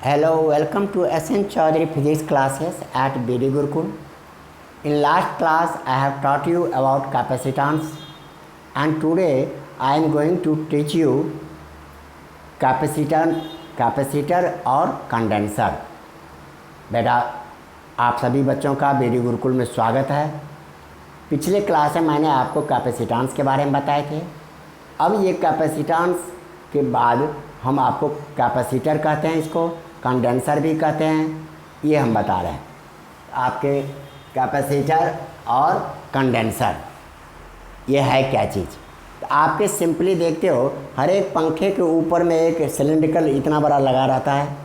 Hello, welcome to SN Chaudhary physics classes at BD Gurukul. In last class, I have taught you about capacitance, and today I am going to teach you capacitor और condenser. बेटा, आप सभी बच्चों का BD Gurukul में स्वागत है। पिछले क्लास में मैंने आपको कैपेसिटेंस के बारे में बताए थे। अब ये कैपेसिटेंस के बाद हम आपको कैपेसिटर कहते हैं, इसको कंडेंसर भी कहते हैं, ये हम बता रहे हैं। आपके कैपेसिटर और कंडेंसर ये है क्या चीज़। तो आपके सिंपली देखते हो, हर एक पंखे के ऊपर में एक सिलेंड्रिकल इतना बड़ा लगा रहता है,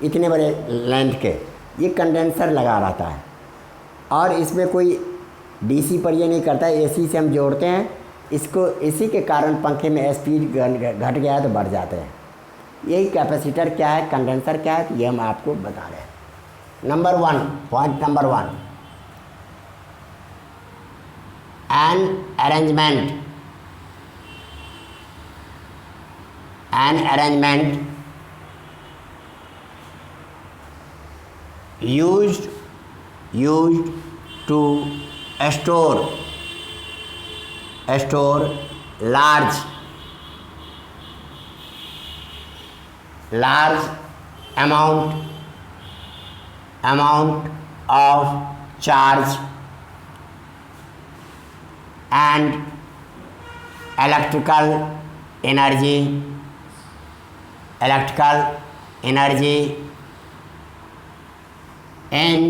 इतने बड़े लेंथ के, ये कंडेंसर लगा रहता है। और इसमें कोई डीसी पर ये नहीं करता है, एसी से हम जोड़ते हैं इसको। इसी के कारण पंखे में स्पीड घट गया है तो बढ़ जाते हैं। यही कैपेसिटर क्या है, कंडेंसर क्या है, ये हम आपको बता रहे हैं। Number 1, point number 1, an arrangement used to store large amount of charge and electrical energy in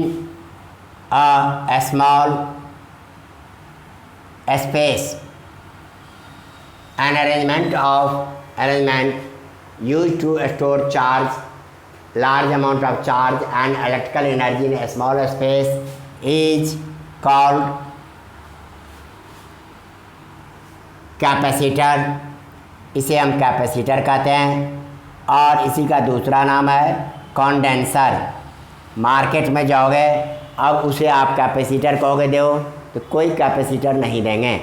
a small space. An arrangement used to store large amount of charge and electrical energy in a small space is called capacitor. इसे हम capacitor कहते हैं। और इसी का दूसरा नाम है कंडेंसर। मार्केट में जाओगे, अब उसे आप कैपेसिटर कहोगे दो तो कोई कैपेसिटर नहीं देंगे,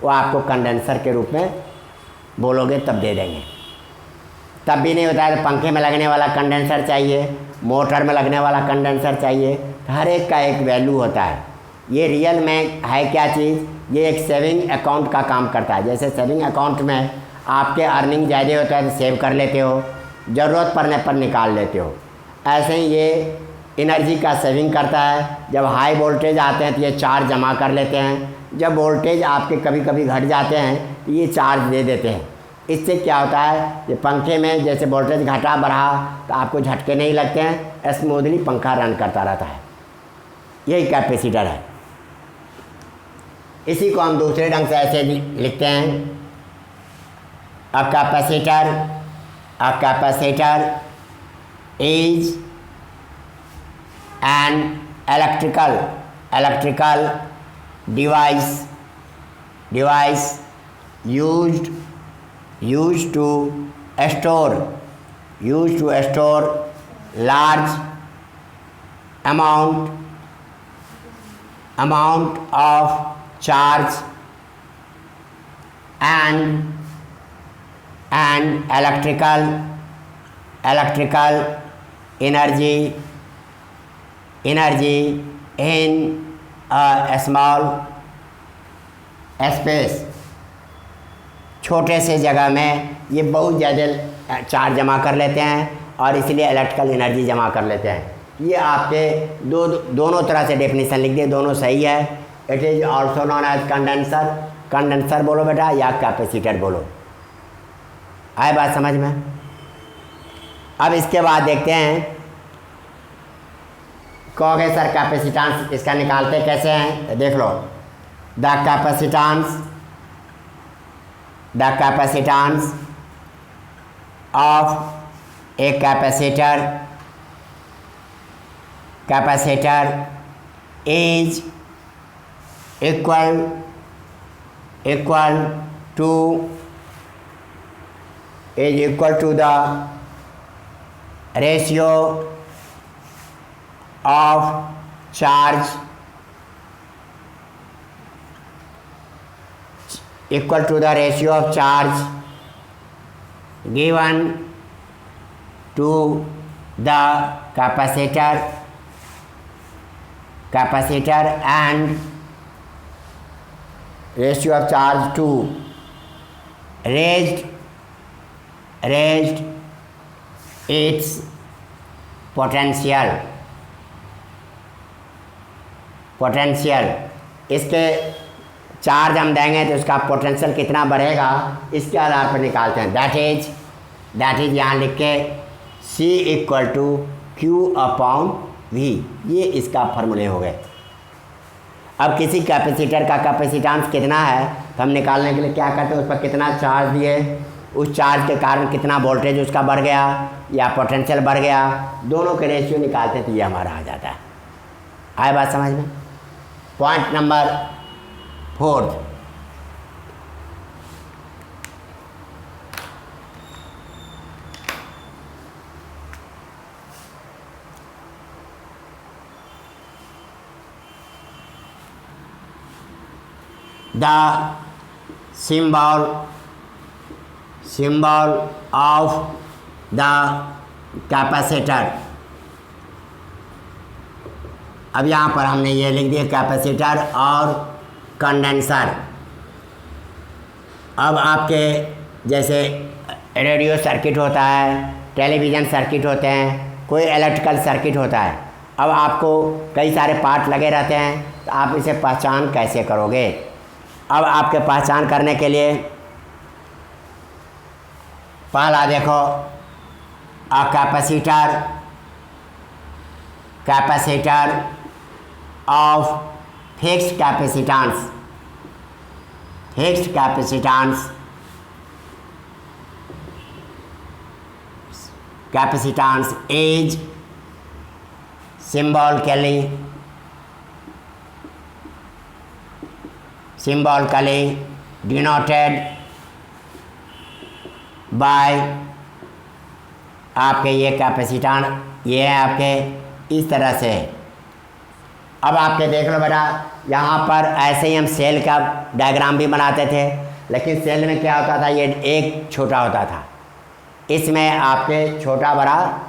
वो आपको कंडेंसर के रूप में बोलोगे तब दे देंगे। तब भी नहीं होता है तो पंखे में लगने वाला कंडेंसर चाहिए, मोटर में लगने वाला कंडेंसर चाहिए। हर एक का एक वैल्यू होता है। ये रियल में है क्या चीज़, ये एक सेविंग अकाउंट का काम करता है। जैसे सेविंग अकाउंट में आपके अर्निंग ज़्यादा होता है तो सेव कर लेते हो, ज़रूरत पड़ने पर निकाल लेते हो। ऐसे ही ये एनर्जी का सेविंग करता है। जब हाई वोल्टेज आते हैं तो ये चार्ज जमा कर लेते हैं। जब वोल्टेज आपके कभी कभी घट जाते हैं तो ये चार्ज दे देते हैं। इससे क्या होता है, ये पंखे में जैसे वोल्टेज घटा बढ़ा तो आपको झटके नहीं लगते हैं, स्मूथली पंखा रन करता रहता है। यही कैपेसिटर है। इसी को हम दूसरे ढंग से ऐसे लिखते हैं, a capacitor is an electrical device used to store large amount of charge and electrical energy in a small space। छोटे से जगह में ये बहुत ज़्यादा चार्ज जमा कर लेते हैं और इसलिए इलेक्ट्रिकल एनर्जी जमा कर लेते हैं। ये आपके दोनों तरह से डेफिनेशन लिख दिए, दोनों सही है। It is also known as condenser बोलो बेटा, या कैपेसिटर बोलो। आए बात समझ में। अब इसके बाद देखते हैं, कहोगे सर कैपेसिटेंस इसका निकालते कैसे हैं, देख लो। The capacitance of a capacitor is equal to the ratio of charge equal to the ratio of charge given to the capacitor and ratio of charge to raised its potential इसके charge हम देंगे तो उसका potential कितना बढ़ेगा इसके आधार पर निकालते हैं। दैट इज यहाँ लिख के C इक्वल टू Q/V, ये इसका फॉर्मूले हो गए। अब किसी कैपेसिटर का कैपेसिटेंस कितना है तो हम निकालने के लिए क्या करते हैं, उस पर कितना चार्ज दिए, उस चार्ज के कारण कितना वोल्टेज उसका बढ़ गया या पोटेंशियल बढ़ गया, दोनों के रेशियो निकालते तो ये हमारा आ जाता है। आए बात समझ में। Point number 4, the symbol of the capacitor। अब यहाँ पर हमने ये लिख दिया कैपेसिटर और कंडेंसर। अब आपके जैसे रेडियो सर्किट होता है, टेलीविज़न सर्किट होते हैं, कोई इलेक्ट्रिकल सर्किट होता है। अब आपको कई सारे पार्ट लगे रहते हैं तो आप इसे पहचान कैसे करोगे। अब आपके पहचान करने के लिए पहला देखो, a capacitor of fixed capacitance is symbolically denoted by आपके ये कैपेसिटेंस, ये है आपके इस तरह से। अब आपके देख लो बेटा, यहाँ पर ऐसे ही हम सेल का डायग्राम भी बनाते थे, लेकिन सेल में क्या होता था, ये एक छोटा होता था, इसमें आपके छोटा बड़ा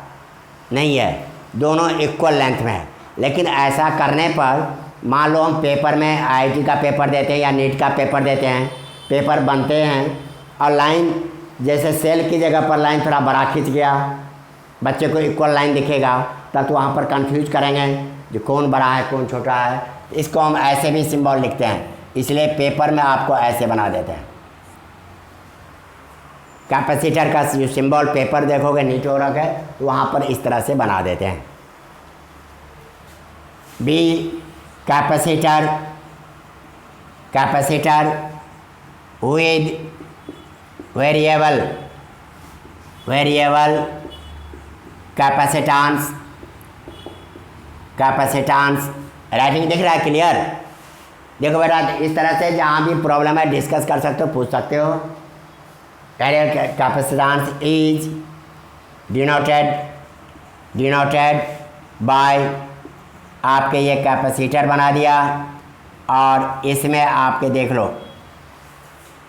नहीं है, दोनों इक्वल लेंथ में है। लेकिन ऐसा करने पर मान लो हम पेपर में IIT का पेपर देते हैं या नीट का पेपर देते हैं, पेपर बनते हैं और लाइन जैसे सेल की जगह पर लाइन थोड़ा बड़ा खींच गया, बच्चे को इक्वल लाइन दिखेगा, तब तो वहाँ पर कंफ्यूज करेंगे जो कौन बड़ा है कौन छोटा है। इसको हम ऐसे भी सिंबल लिखते हैं, इसलिए पेपर में आपको ऐसे बना देते हैं। कैपेसिटर का जो सिंबल पेपर देखोगे नीचे हो रखा है तो वहाँ पर इस तरह से बना देते हैं। B capacitor with variable capacitance writing दिख रहा है क्लियर। देखो बेटा, इस तरह से जहाँ भी प्रॉब्लम है डिस्कस कर सकते हो, पूछ सकते हो। कैपेसिटेंस इज डिनोटेड बाय, आपके ये कैपेसिटर बना दिया और इसमें आपके देख लो,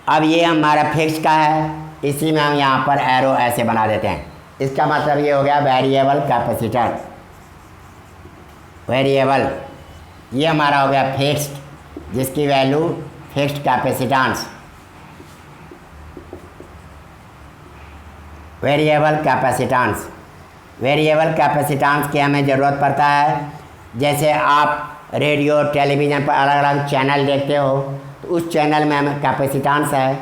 अब ये हमारा फिक्स का है, इसी में हम यहाँ पर एरो ऐसे बना देते हैं। इसका मतलब ये हो गया वेरिएबल कैपेसिटर, ये हमारा हो गया फिक्स्ड, जिसकी value fixed capacitance. Variable capacitance की हमें ज़रूरत पड़ता है। जैसे आप रेडियो टेलीविज़न पर अलग अलग चैनल देखते हो तो उस चैनल में हमें कैपेसिटेंस है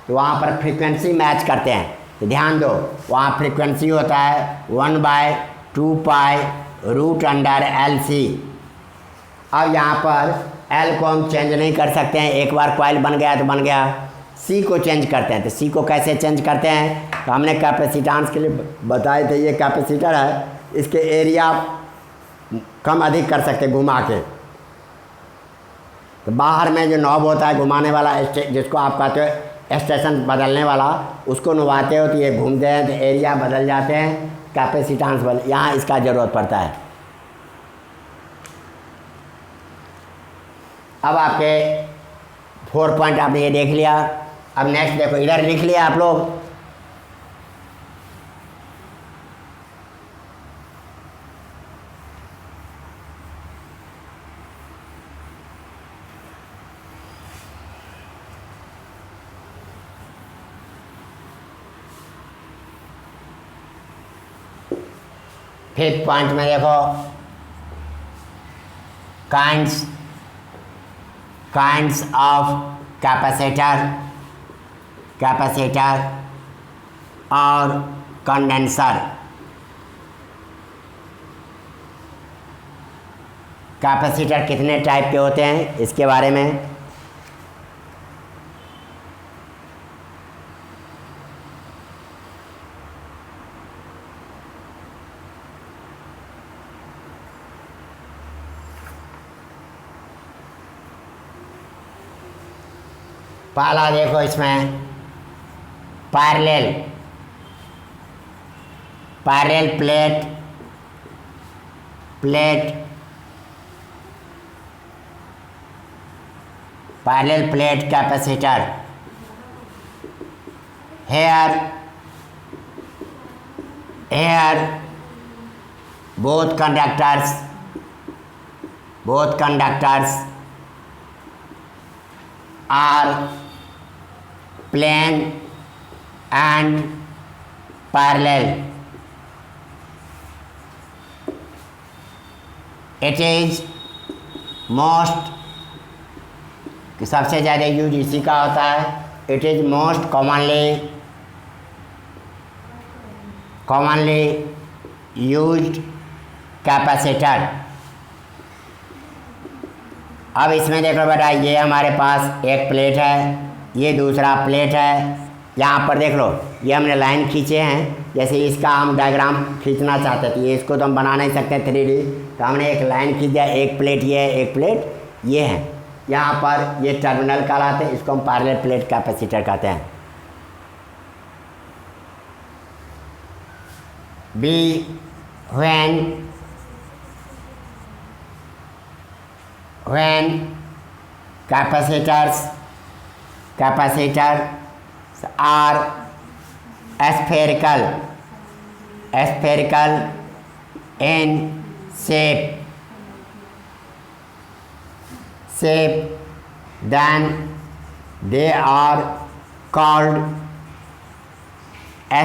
तो वहाँ पर फ्रीक्वेंसी मैच करते हैं। तो ध्यान दो, वहाँ फ्रीक्वेंसी होता है 1/2π√LC। अब यहाँ पर L को हम चेंज नहीं कर सकते हैं, एक बार कॉइल बन गया तो बन गया। C को चेंज करते हैं, तो C को कैसे चेंज करते हैं, तो हमने कैपेसिटेंस के लिए बताए थे, ये कैपेसिटर है, इसके एरिया कम अधिक कर सकते घुमा के। तो बाहर में जो नॉब होता है घुमाने वाला, जिसको आप कहते हो स्टेशन बदलने वाला, उसको नुवाते हो तो ये घूमते हैं तो एरिया बदल जाते हैं, कैपेसिटेंस बदल, यहाँ इसका ज़रूरत पड़ता है। अब आपके 4 पॉइंट आपने ये देख लिया। अब नेक्स्ट देखो, इधर लिख लिया आप लोग, फिफ्थ पॉइंट में देखो काइंड्स ऑफ कैपेसिटर और कंडेंसर। कैपेसिटर कितने टाइप के होते हैं इसके बारे में पहला देखो इसमें parallel plate capacitor. here both conductors are plane and parallel. It is most सबसे ज़्यादा यूज इसी का होता है। It is most commonly used capacitor. अब इसमें देखो बेटा, ये हमारे पास एक प्लेट है, ये दूसरा प्लेट है। यहाँ पर देख लो, ये हमने लाइन खींचे हैं। जैसे इसका हम डायग्राम खींचना चाहते थे, ये इसको तो हम बना नहीं सकते 3D, तो हमने एक लाइन खींच दिया। एक प्लेट ये है, एक प्लेट ये है। यहाँ पर ये टर्मिनल कहलाते हैं, इसको हम पैरेलल प्लेट कैपेसिटर कहते हैं। B when capacitors are spherical in shape, then they are called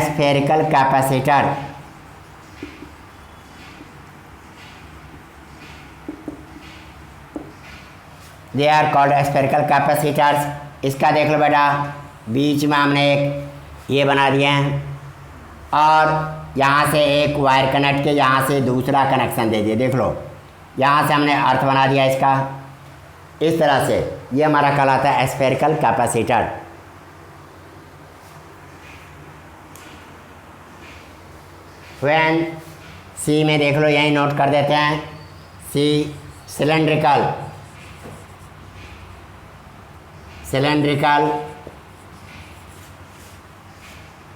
spherical capacitor। They are called spherical capacitors. इसका देख लो बेटा, बीच में हमने एक ये बना दिए हैं और यहाँ से एक वायर कनेक्ट के, यहाँ से दूसरा कनेक्शन दे दिए। देख लो, यहाँ से हमने अर्थ बना दिया इसका। इस तरह से ये हमारा कहलाता है स्फेरिकल कैपेसिटर। व्हेन सी में देख लो, यहीं नोट कर देते हैं। सी cylindrical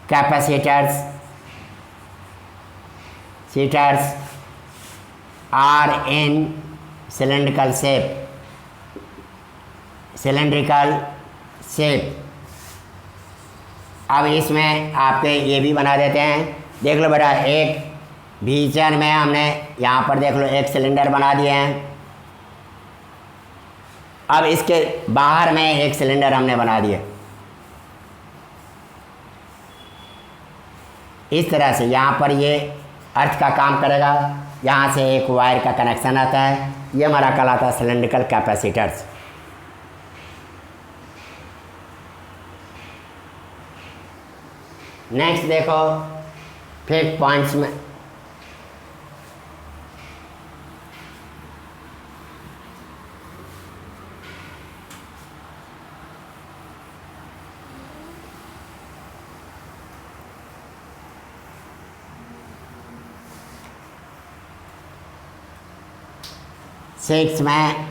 capacitors are in cylindrical shape। अब इसमें आपके ये भी बना देते हैं। देख लो बेटा, एक बीचर में हमने यहाँ पर देख लो एक सिलेंडर बना दिए हैं। अब इसके बाहर में एक सिलेंडर हमने बना दिया। इस तरह से यहाँ पर ये अर्थ का काम करेगा। यहाँ से एक वायर का कनेक्शन आता है। ये हमारा कहलाता है सिलेंड्रिकल कैपेसिटर्स। नेक्स्ट देखो, फिफ्थ पॉइंट्स में सिक्स में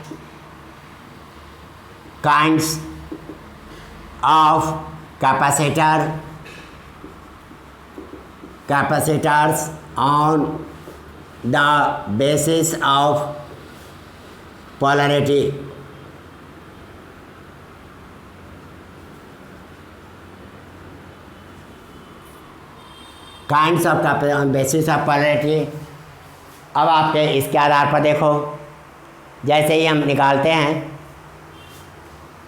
kinds of capacitors on the basis of polarity. Kinds of basis of polarity. अब आपके इसके आधार पर देखो, जैसे ही हम निकालते हैं,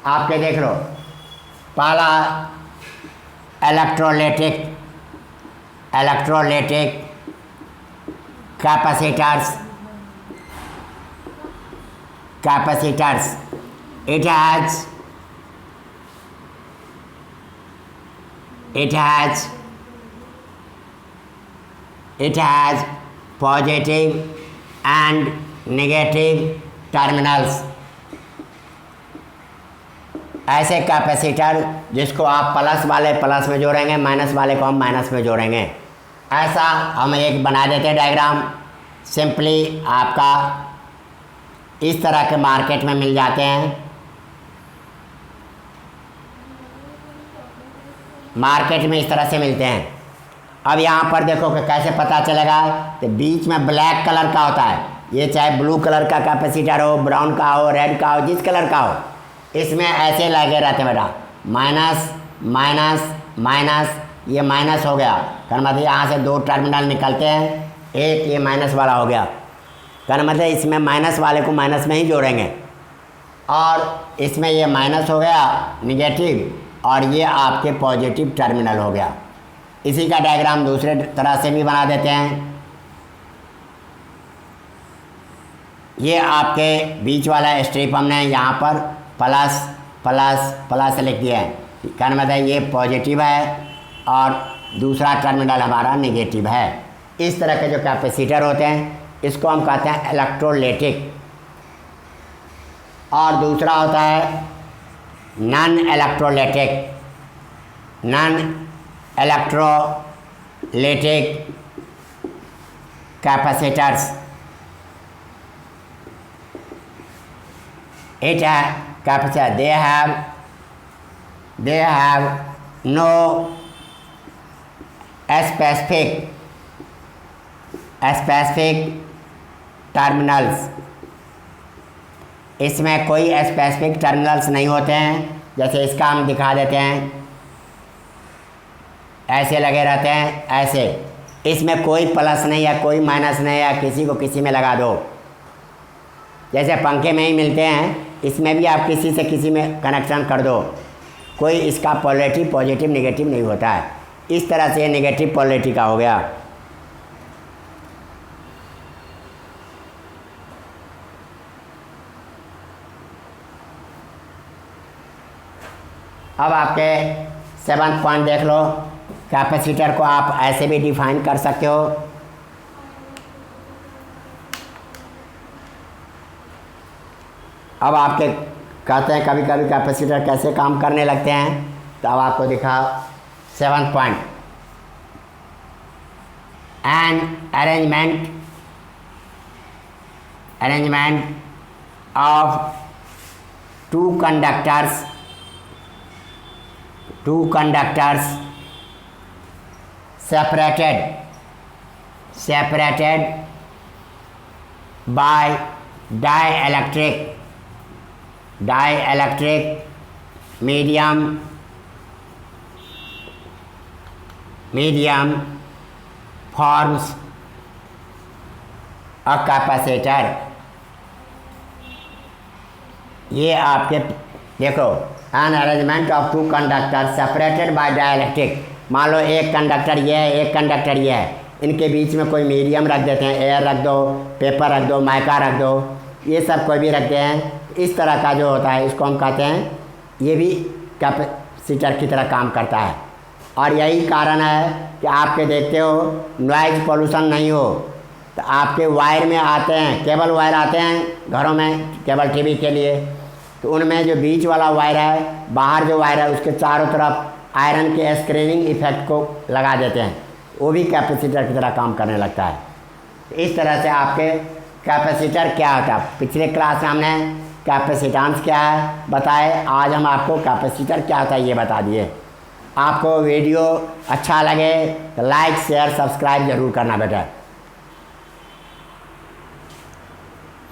आपके देख लो, पहला electrolytic capacitors, capacitors, it has positive and negative terminals। ऐसे कैपेसिटर जिसको आप प्लस वाले प्लस में जोड़ेंगे, माइनस वाले को हम माइनस में जोड़ेंगे। ऐसा हम एक बना देते हैं डायग्राम। सिंपली आपका इस तरह के मार्केट में मिल जाते हैं। मार्केट में इस तरह से मिलते हैं। अब यहाँ पर देखो कि कैसे पता चलेगा, तो बीच में ब्लैक कलर का होता है। ये चाहे ब्लू कलर का कैपेसिटर हो, ब्राउन का हो, रेड का हो, जिस कलर का हो, इसमें ऐसे लगे रहते हैं बेटा, माइनस माइनस माइनस। ये माइनस हो गया, कहने मतलब यहाँ से दो टर्मिनल निकलते हैं, एक ये माइनस वाला हो गया, कहने मतलब इसमें माइनस वाले को माइनस में ही जोड़ेंगे। और इसमें ये माइनस हो गया निगेटिव, और ये आपके पॉजिटिव टर्मिनल हो गया। इसी का डायग्राम दूसरे तरह से भी बना देते हैं। ये आपके बीच वाला स्ट्रिप हमने यहाँ पर प्लस प्लस प्लस लिख दिया है, कहने मतलब ये पॉजिटिव है और दूसरा टर्मिनल हमारा नेगेटिव है। इस तरह के जो कैपेसिटर होते हैं इसको हम कहते हैं इलेक्ट्रोलाइटिक। और दूसरा होता है non electrolytic. Non electrolytic capacitors, it capacitor, they have no specific terminals। इसमें कोई स्पेसिफिक टर्मिनल्स नहीं होते हैं। जैसे इसका हम दिखा देते हैं, ऐसे लगे रहते हैं, ऐसे। इसमें कोई प्लस नहीं है, कोई माइनस नहीं है, किसी को किसी में लगा दो। जैसे पंखे में ही मिलते हैं, इसमें भी आप किसी से किसी में कनेक्शन कर दो, कोई इसका पॉजिटिव पॉजिटिव नेगेटिव नहीं होता है। इस तरह से नेगेटिव पोलैरिटी का हो गया। अब आपके 7th पॉइंट देख लो। कैपेसिटर को आप ऐसे भी डिफाइन कर सकते हो। अब आपके कहते हैं कभी कभी कैपेसिटर कैसे काम करने लगते हैं, तो अब आपको दिखा 7th point. N arrangement of two conductors separated by dielectric medium forms a capacitor। ये आपके देखो, an arrangement of two conductor separated by dielectric. मान लो एक कंडक्टर ये है, एक कंडक्टर ये है, इनके बीच में कोई मीडियम रख देते हैं, एयर रख दो, पेपर रख दो, माइका रख दो, ये सब कोई भी रखते हैं। इस तरह का जो होता है इसको हम कहते हैं, ये भी कैपेसिटर की तरह काम करता है। और यही कारण है कि आपके देखते हो नॉइज़ पोल्यूशन नहीं हो, तो आपके वायर में आते हैं, केबल वायर आते हैं घरों में केबल टीवी के लिए, तो उनमें जो बीच वाला वायर है, बाहर जो वायर है, उसके चारों तरफ आयरन के स्क्रीनिंग इफेक्ट को लगा देते हैं, वो भी कैपेसिटर की तरह काम करने लगता है। इस तरह से आपके कैपेसिटर क्या होता है, पिछले क्लास में हमने कैपेसिटेंस क्या है बताए, आज हम आपको कैपेसिटर क्या होता है ये बता दिए। आपको वीडियो अच्छा लगे तो लाइक शेयर सब्सक्राइब ज़रूर करना बेटा।